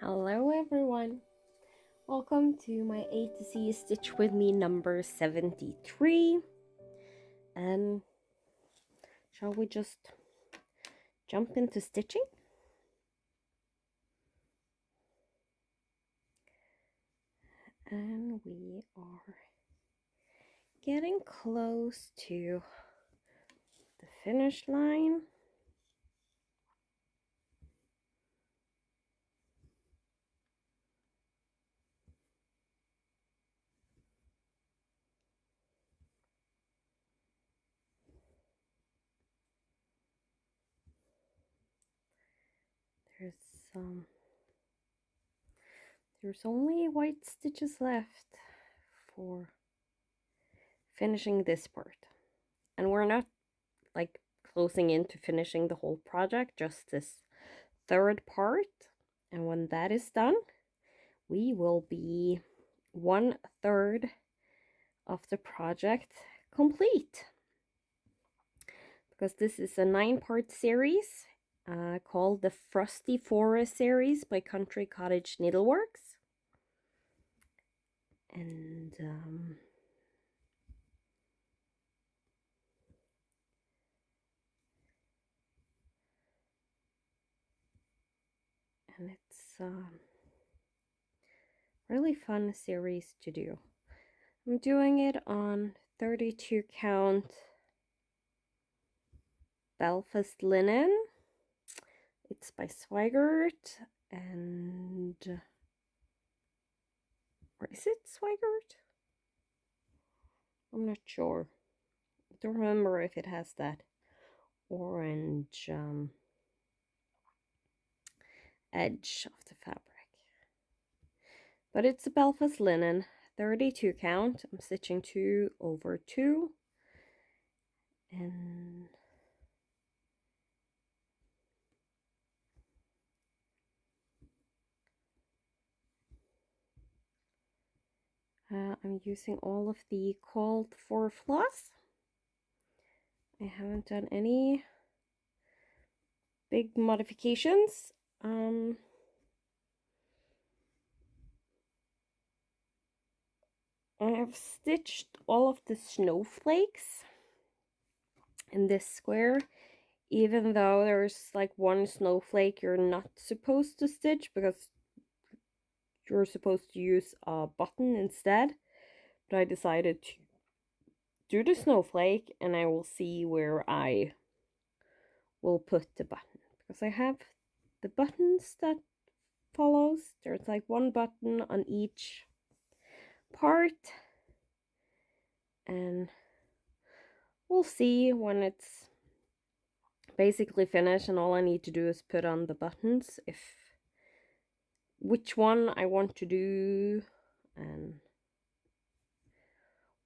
Hello everyone, welcome to my A to Z Stitch With Me number 73. And shall we just jump into stitching? And we are getting close to the finish line. There's only white stitches left for finishing this part. And we're not like closing in to finishing the whole project, just this third part. And when that is done, we will be 1/3 of the project complete, because this is a 9-part series called the Frosty Forest series by Cottage Needleworks. And it's really fun series to do. I'm doing it on 32 count Belfast Linen. It's by Zweigart, and or is it Zweigart? I'm not sure. I don't remember if it has that orange edge of the fabric. But it's a Belfast Linen, 32 count. I'm stitching 2 over 2. And I'm using all of the called for floss. I haven't done any big modifications. I have stitched all of the snowflakes in this square, even though there's like one snowflake you're not supposed to stitch because you're supposed to use a button instead. But I decided to do the snowflake, and I will see where I will put the button, because I have the buttons that follows. There's like one button on each part, and we'll see when it's basically finished and all I need to do is put on the buttons, which one I want to do and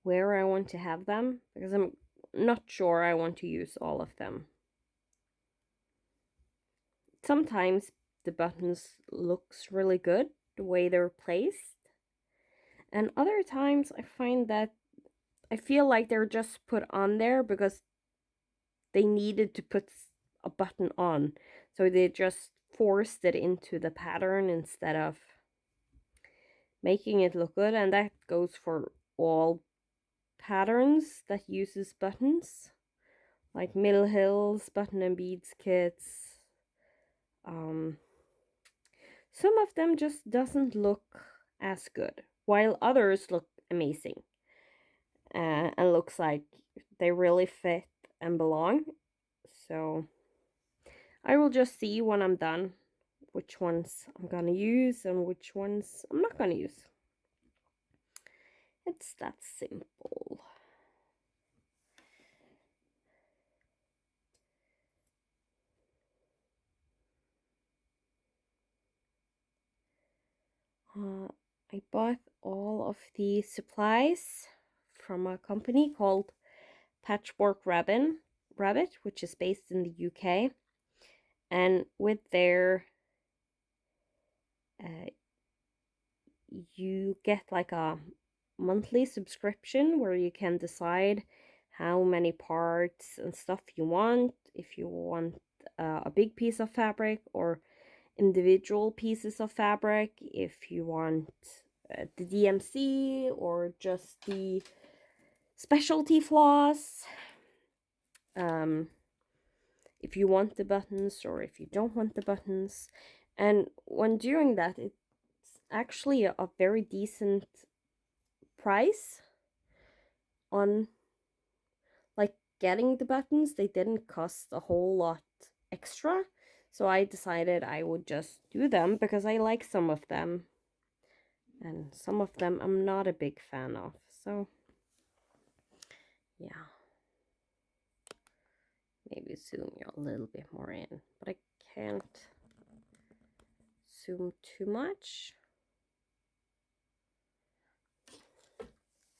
where I want to have them, because I'm not sure I want to use all of them. Sometimes the buttons looks really good the way they're placed, and other times I find that I feel like they're just put on there because they needed to put a button on, so they just forced it into the pattern instead of making it look good. And that goes for all patterns that uses buttons, like Mill Hills, Button and Beads kits. Some of them just doesn't look as good, while others look amazing and looks like they really fit and belong. So I will just see when I'm done which ones I'm gonna use and which ones I'm not gonna use. It's that simple. I bought all of the supplies from a company called Patchwork Rabbit, which is based in the UK. And with their you get like a monthly subscription where you can decide how many parts and stuff you want, if you want a big piece of fabric or individual pieces of fabric, if you want the DMC or just the specialty floss, if you want the buttons or if you don't want the buttons. And when doing that, it's actually a very decent price on like getting the buttons. They didn't cost a whole lot extra, so I decided I would just do them because I like some of them and some of them I'm not a big fan of. So yeah, maybe zoom you a little bit more in, but I can't zoom too much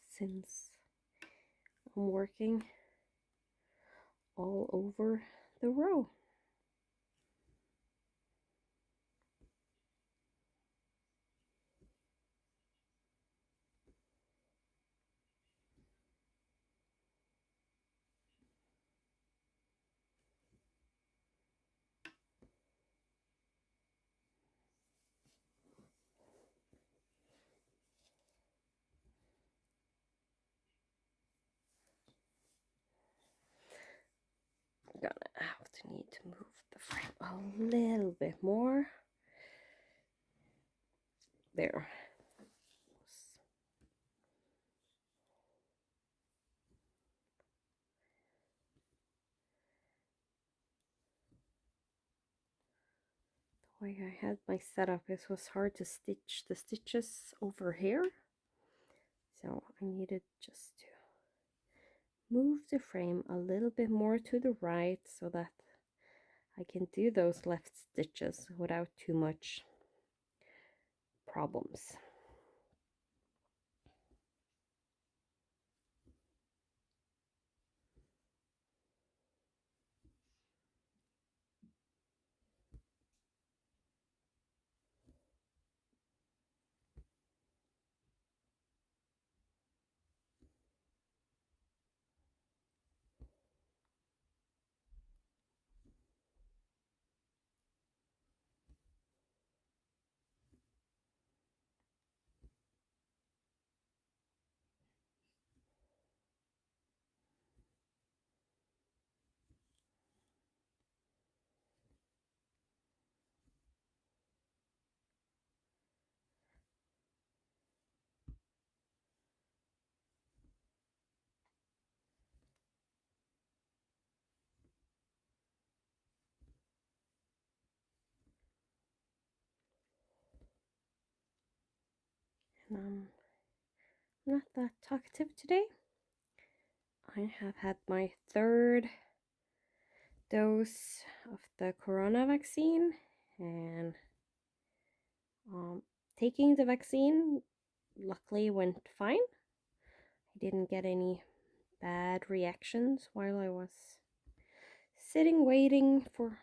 since I'm working all over the row. I'm gonna have to need to move the frame a little bit more. There. The way I had my setup, it was hard to stitch the stitches over here. So I needed just to move the frame a little bit more to the right so that I can do those left stitches without too much problems. And I'm not that talkative today. I have had my third dose of the corona vaccine, and taking the vaccine luckily went fine. I didn't get any bad reactions while I was sitting waiting for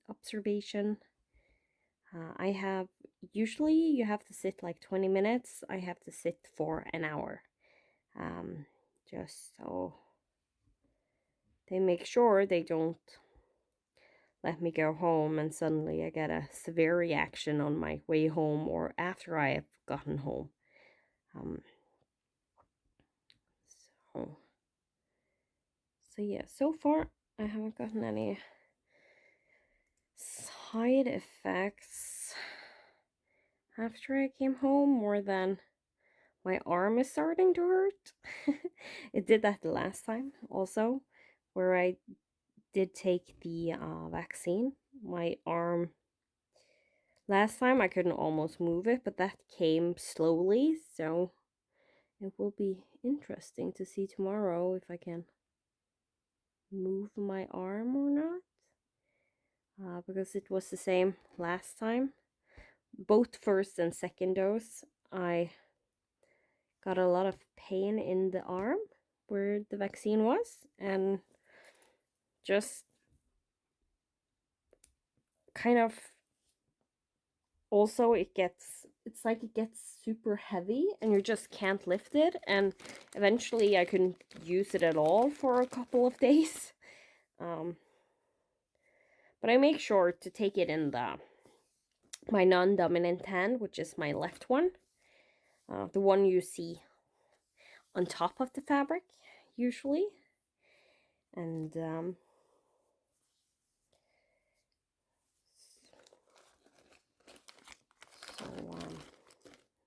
observation. I have usually you have to sit like 20 minutes. I have to sit for an hour, just so they make sure they don't let me go home and suddenly I get a severe reaction on my way home or after I have gotten home. So yeah, so far I haven't gotten any side effects after I came home more than my arm is starting to hurt. It did that the last time also, where I did take the vaccine. My arm, last time I couldn't almost move it, but that came slowly, so it will be interesting to see tomorrow if I can move my arm or not. Because it was the same last time. Both first and second dose, I got a lot of pain in the arm where the vaccine was, and just kind of also it's like it gets super heavy and you just can't lift it, and eventually I couldn't use it at all for a couple of days. But I make sure to take it in the my non-dominant hand, which is my left one, the one you see on top of the fabric usually. And so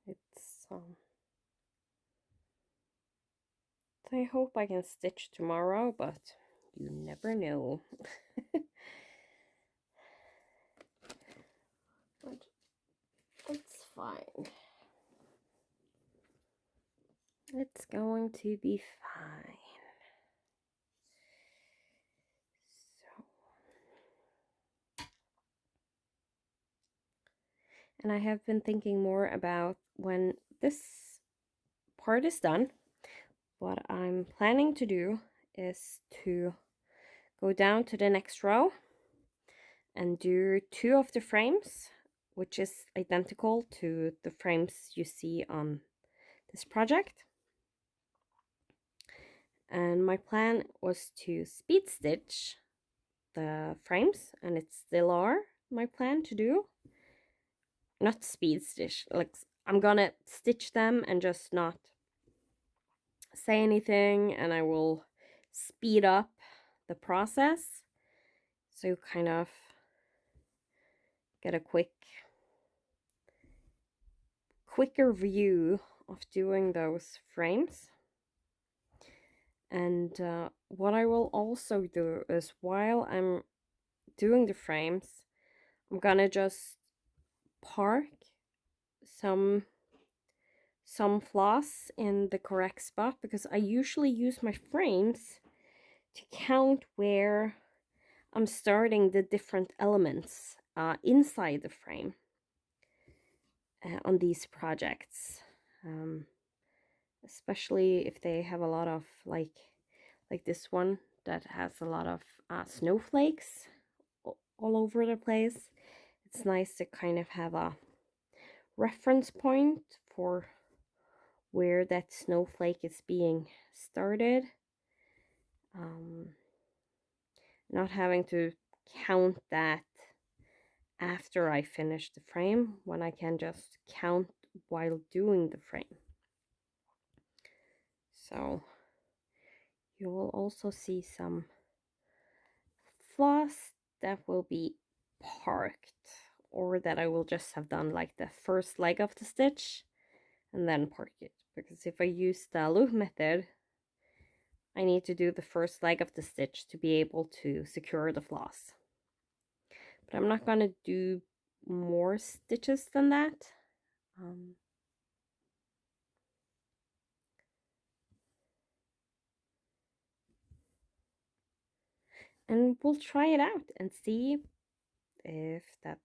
it's I hope I can stitch tomorrow, but you never know. But it's fine. It's going to be fine. So, and I have been thinking more about when this part is done, what I'm planning to do is to go down to the next row and do 2 of the frames, which is identical to the frames you see on this project. And my plan was to speed stitch the frames, and it still are my plan to do. Not speed stitch, like I'm gonna stitch them and just not say anything, and I will speed up the process so you kind of get a quicker view of doing those frames. And what I will also do is, while I'm doing the frames, I'm gonna just park some floss in the correct spot, because I usually use my frames to count where I'm starting the different elements inside the frame on these projects, especially if they have a lot of like this one that has a lot of snowflakes all over the place. It's nice to kind of have a reference point for where that snowflake is being started. Not having to count that after I finish the frame, when I can just count while doing the frame. So you will also see some floss that will be parked, or that I will just have done like the first leg of the stitch and then park it, because if I use the loop method, I need to do the first leg of the stitch to be able to secure the floss. But I'm not going to do more stitches than that. And we'll try it out and see if that's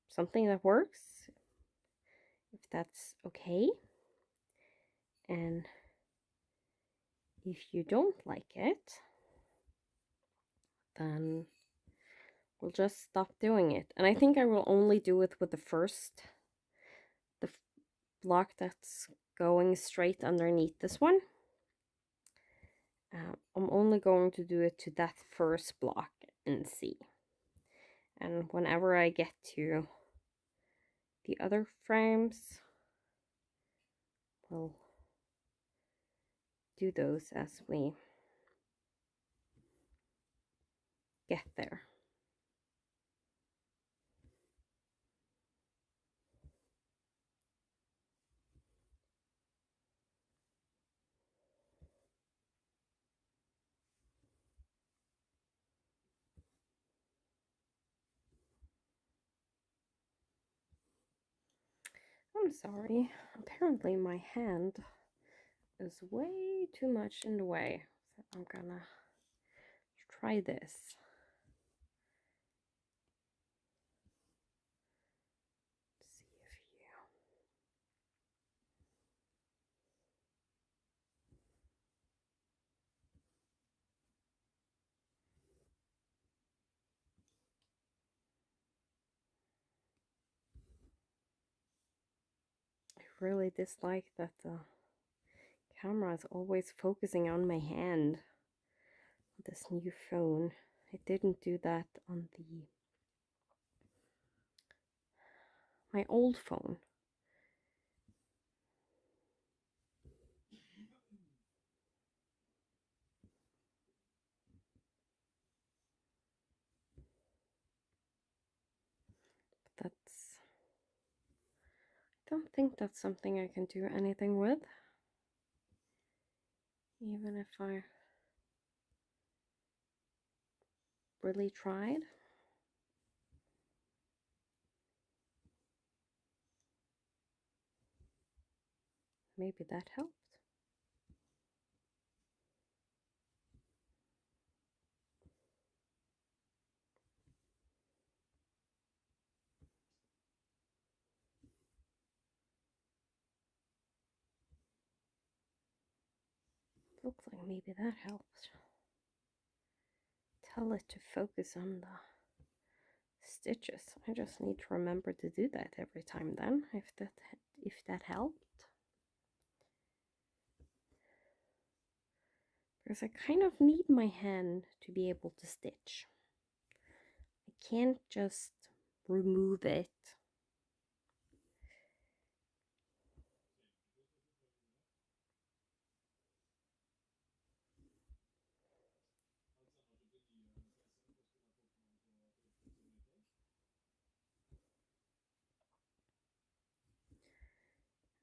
something that works, if that's okay. And if you don't like it, then we'll just stop doing it. And I think I will only do it with the block that's going straight underneath this one. I'm only going to do it to that first block and see. And whenever I get to the other frames, we'll do those as we get there. I'm sorry, apparently my hand is way too much in the way, so I'm gonna try this. See if you... I really dislike that the camera is always focusing on my hand with this new phone. It didn't do that on the my old phone. I don't think that's something I can do anything with. Even if I really tried. Maybe that helped. Looks like maybe that helped. Tell it to focus on the stitches. I just need to remember to do that every time then, if that helped. Because I kind of need my hand to be able to stitch. I can't just remove it.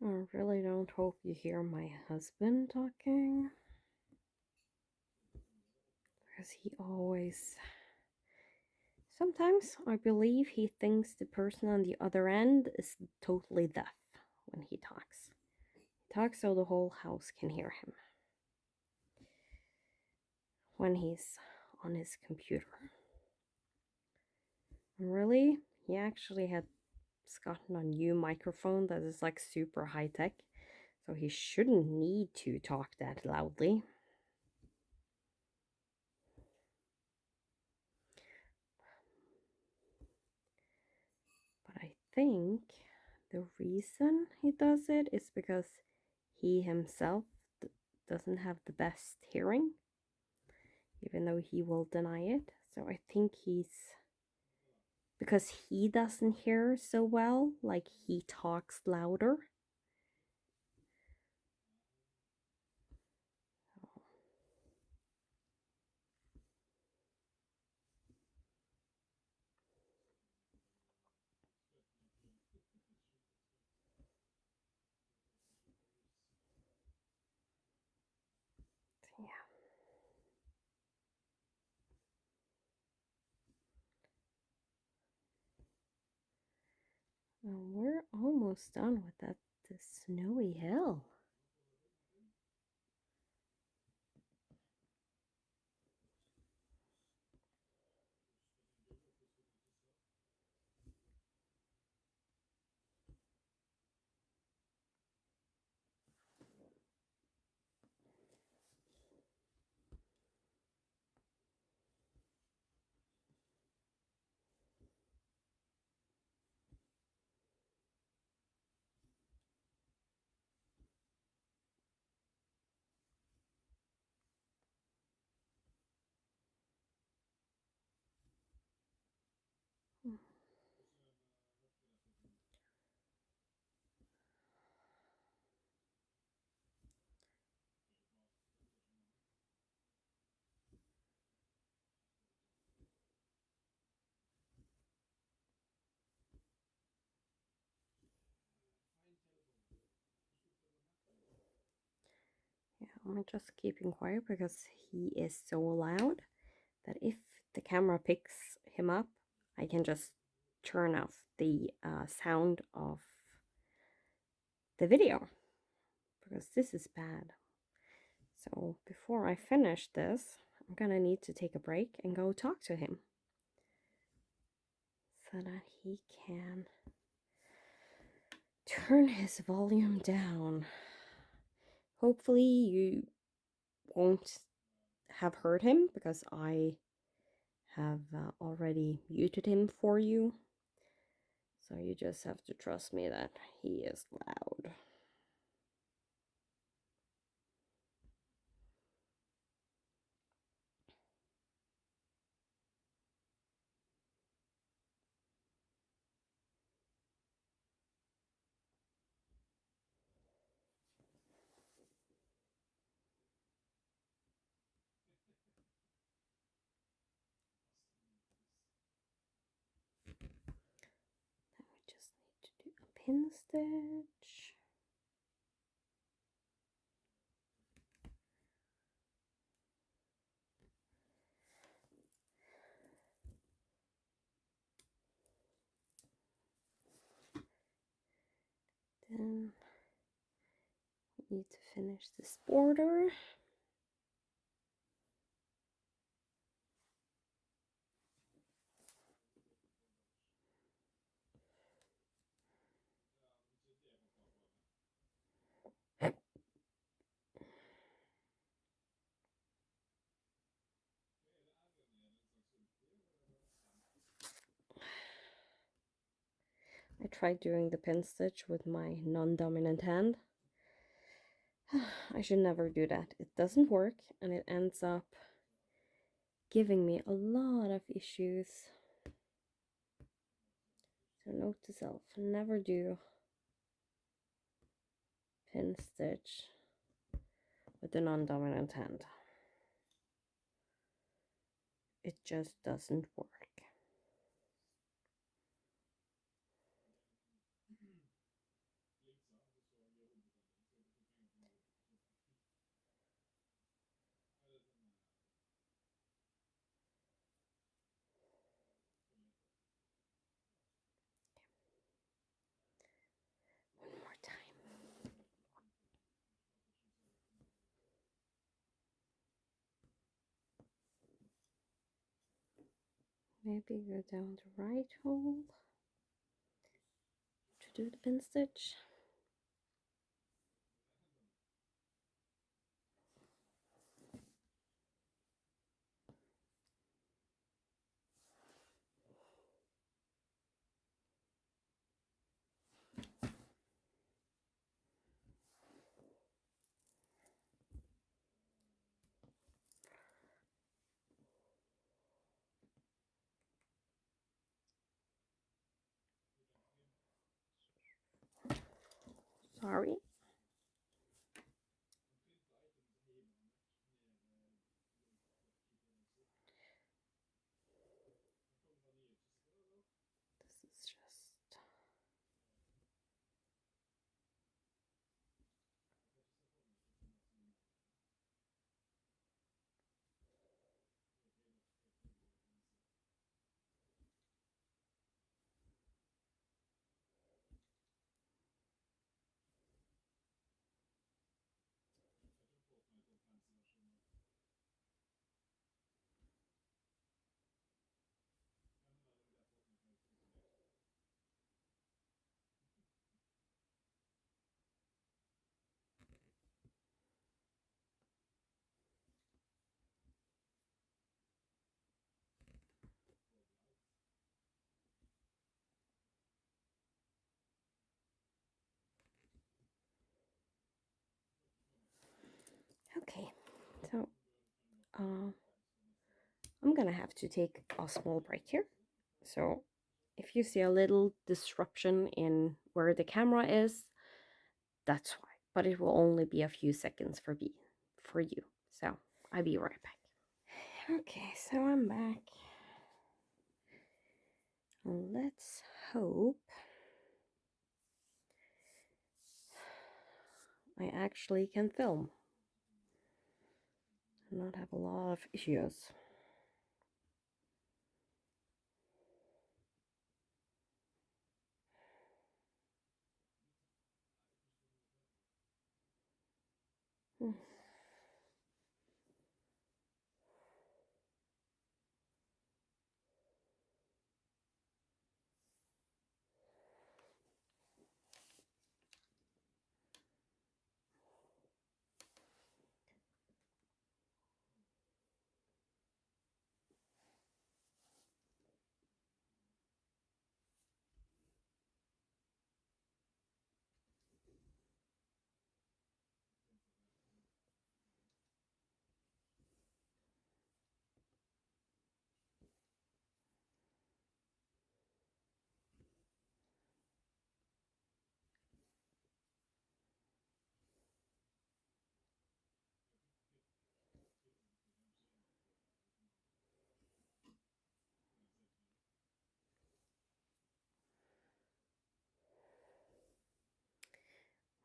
I really don't hope you hear my husband talking. Because he always... Sometimes I believe he thinks the person on the other end is totally deaf when he talks. He talks so the whole house can hear him when he's on his computer. And really, he actually has gotten a new microphone that is like super high tech, so he shouldn't need to talk that loudly. But I think the reason he does it is because he himself doesn't have the best hearing, even though he will deny it. So I think because he doesn't hear so well, like he talks louder. Yeah. Well, we're almost done with the snowy hill. Yeah, I'm just keeping quiet because he is so loud that if the camera picks him up, I can just turn off the sound of the video, because this is bad. So before I finish this, I'm gonna need to take a break and go talk to him so that he can turn his volume down. Hopefully you won't have heard him because I have already muted him for you. So you just have to trust me that he is loud. pin stitch. Then we need to finish this border. I tried doing the pin stitch with my non-dominant hand. I should never do that. It doesn't work and it ends up giving me a lot of issues. So note to self, never do pin stitch with the non-dominant hand. It just doesn't work. One more time. Maybe go down the right hole to do the pin stitch. Sorry. This is just... Okay, so I'm gonna have to take a small break here. So if you see a little disruption in where the camera is, that's why. But it will only be a few seconds for you. So I'll be right back. Okay, so I'm back. Let's hope I actually can film and not have a lot of issues.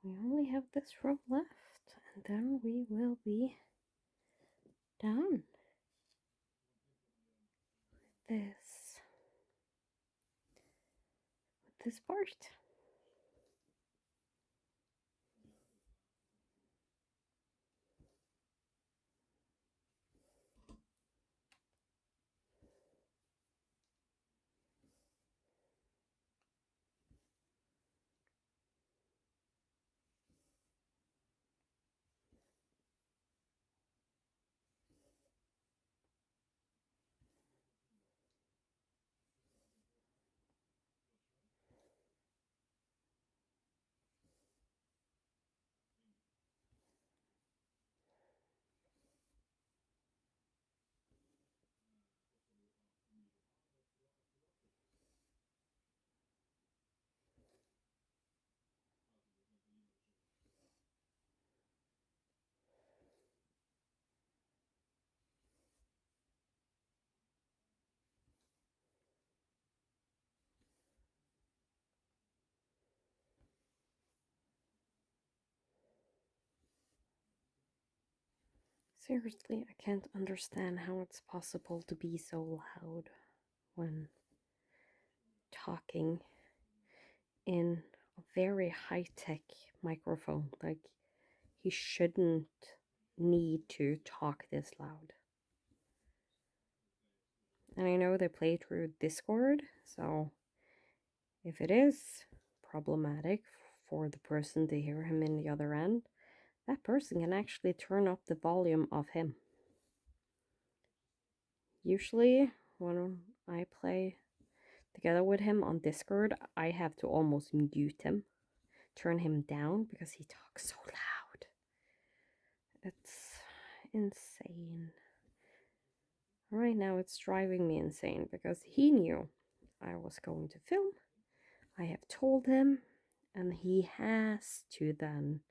We only have this row left, and then we will be done with this part. Seriously, I can't understand how it's possible to be so loud when talking in a very high-tech microphone. Like, he shouldn't need to talk this loud. And I know they play through Discord, so if it is problematic for the person to hear him in the other end, that person can actually turn up the volume of him. Usually, when I play together with him on Discord, I have to almost mute him, turn him down, because he talks so loud. It's insane. Right now, it's driving me insane, because he knew I was going to film. I have told him, and he has to then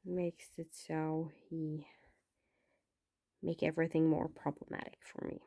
makes it so he make everything more problematic for me.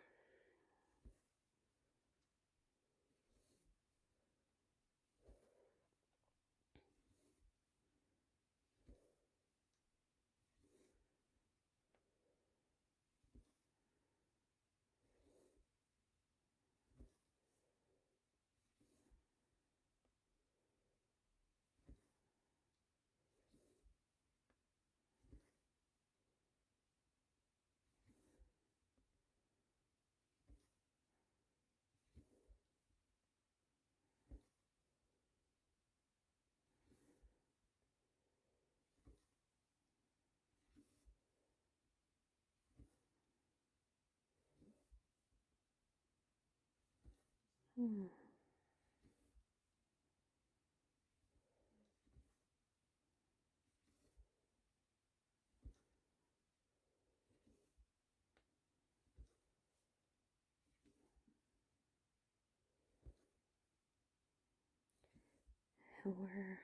We're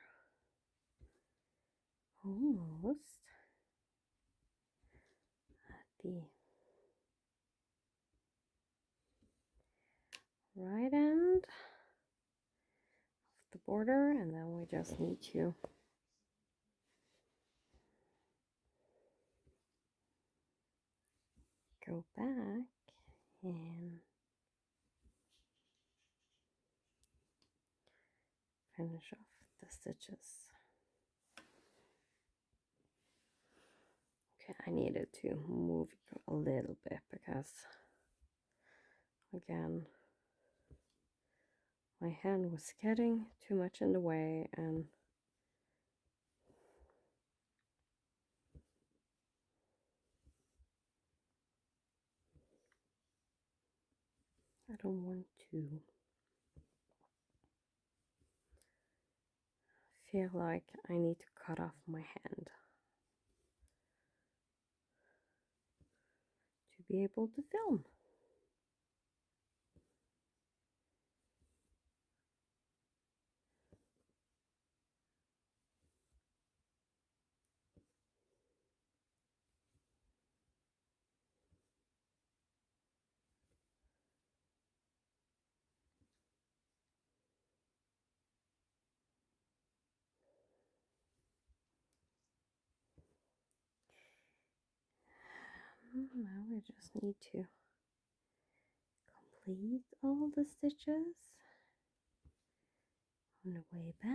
almost at the right end of the border, and then we just need to go back and finish off the stitches. Okay, I needed to move a little bit because, again, my hand was getting too much in the way, and I don't want to feel like I need to cut off my hand to be able to film. Now we just need to complete all the stitches on the way back.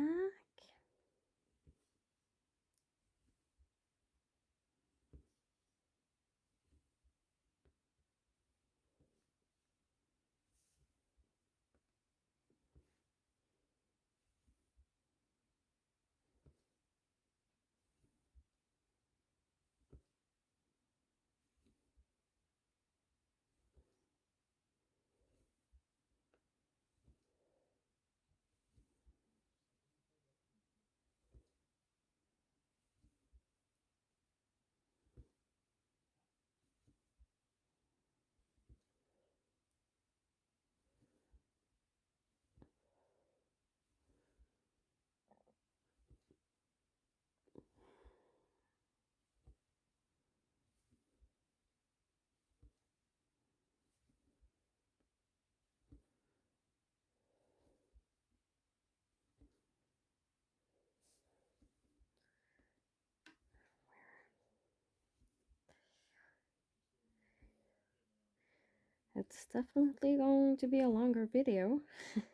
It's definitely going to be a longer video, but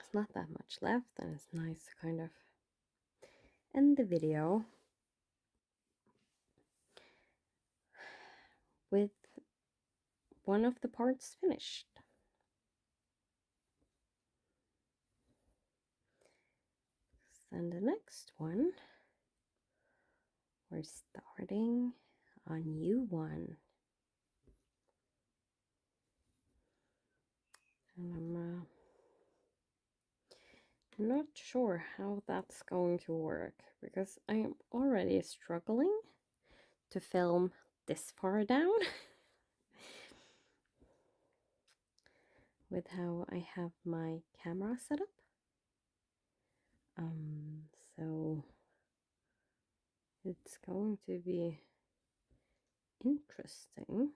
it's not that much left, and it's nice to kind of end the video with one of the parts finished. Then the next one, we're starting a new one. And I'm not sure how that's going to work, because I am already struggling to film this far down with how I have my camera set up. So it's going to be interesting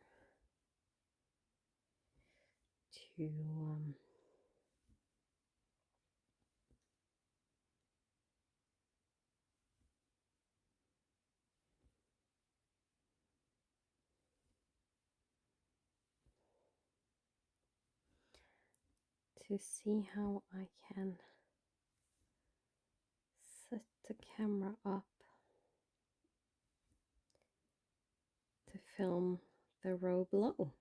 to see how I can set the camera up to film the row below.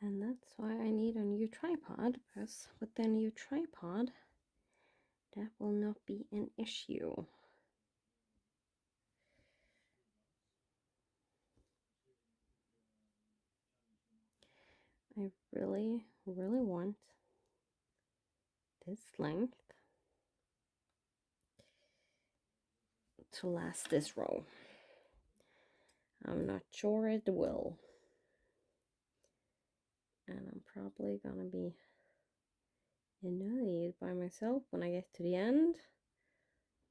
And that's why I need a new tripod, because with the new tripod, that will not be an issue. I really, really want this length to last this row. I'm not sure it will. And I'm probably gonna be annoyed by myself when I get to the end,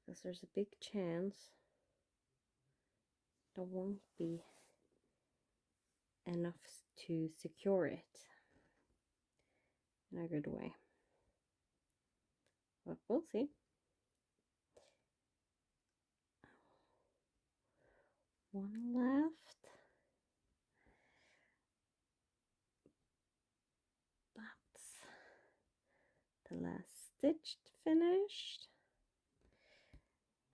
because there's a big chance there won't be enough to secure it in a good way. But we'll see. One left. That's the last stitch finished.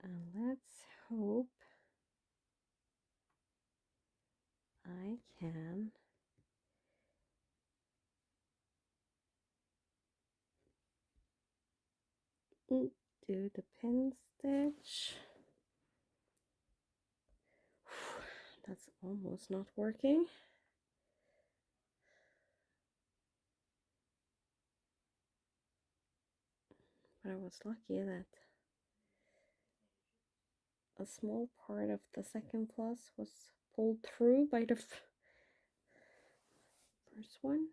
And let's hope I can do the pin stitch. That's almost not working. But I was lucky that a small part of the second floss was pulled through by the first one.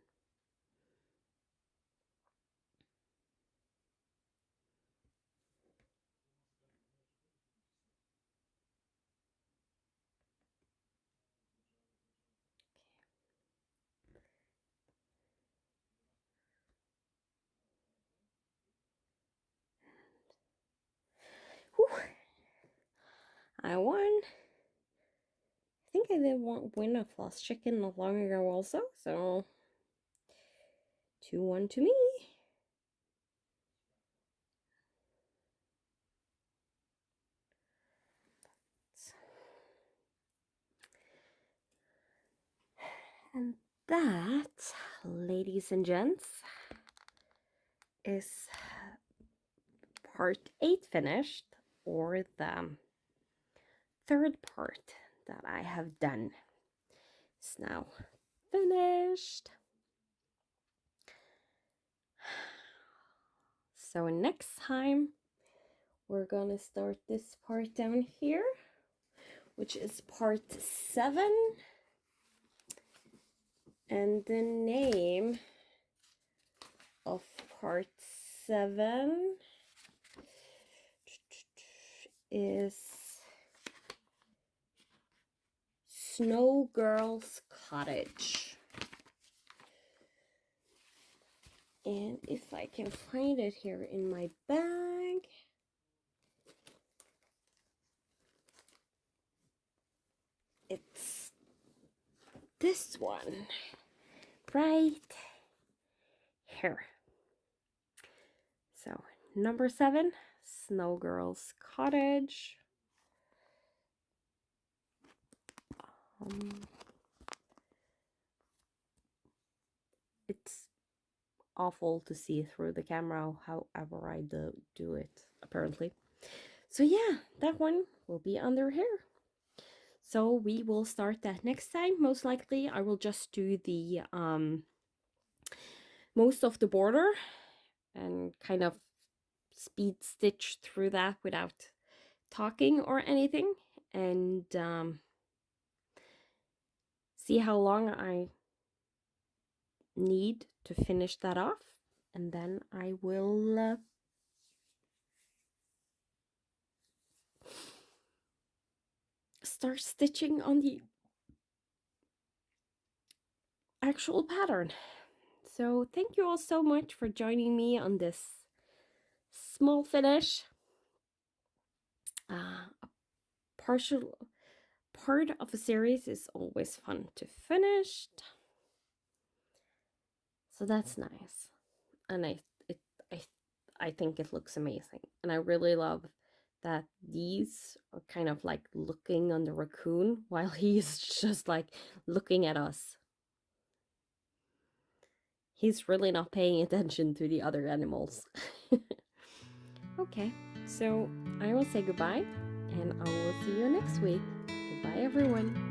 Whew. I won. I think I did win a floss chicken not long ago also, so 2-1 to me. And that, ladies and gents, is part 8 finished, or the third part that I have done. It's now finished. So next time we're gonna start this part down here, which is part 7, and the name of part 7 is Snow Girl's Cottage. And if I can find it here in my bag. It's this one right here. So number 7, Snow Girl's Cottage. It's awful to see through the camera, however I do it, apparently. So yeah, that one will be under here. So we will start that next time. Most likely I will just do the most of the border and kind of speed stitch through that without talking or anything, and see how long I need to finish that off, and then I will start stitching on the actual pattern. So thank you all so much for joining me on this small finish. A partial part of a series is always fun to finish, so that's nice, and I think it looks amazing, and I really love that these are kind of like looking on the raccoon while he's just like looking at us. He's really not paying attention to the other animals. Okay, so I will say goodbye, and I will see you next week. Goodbye, everyone.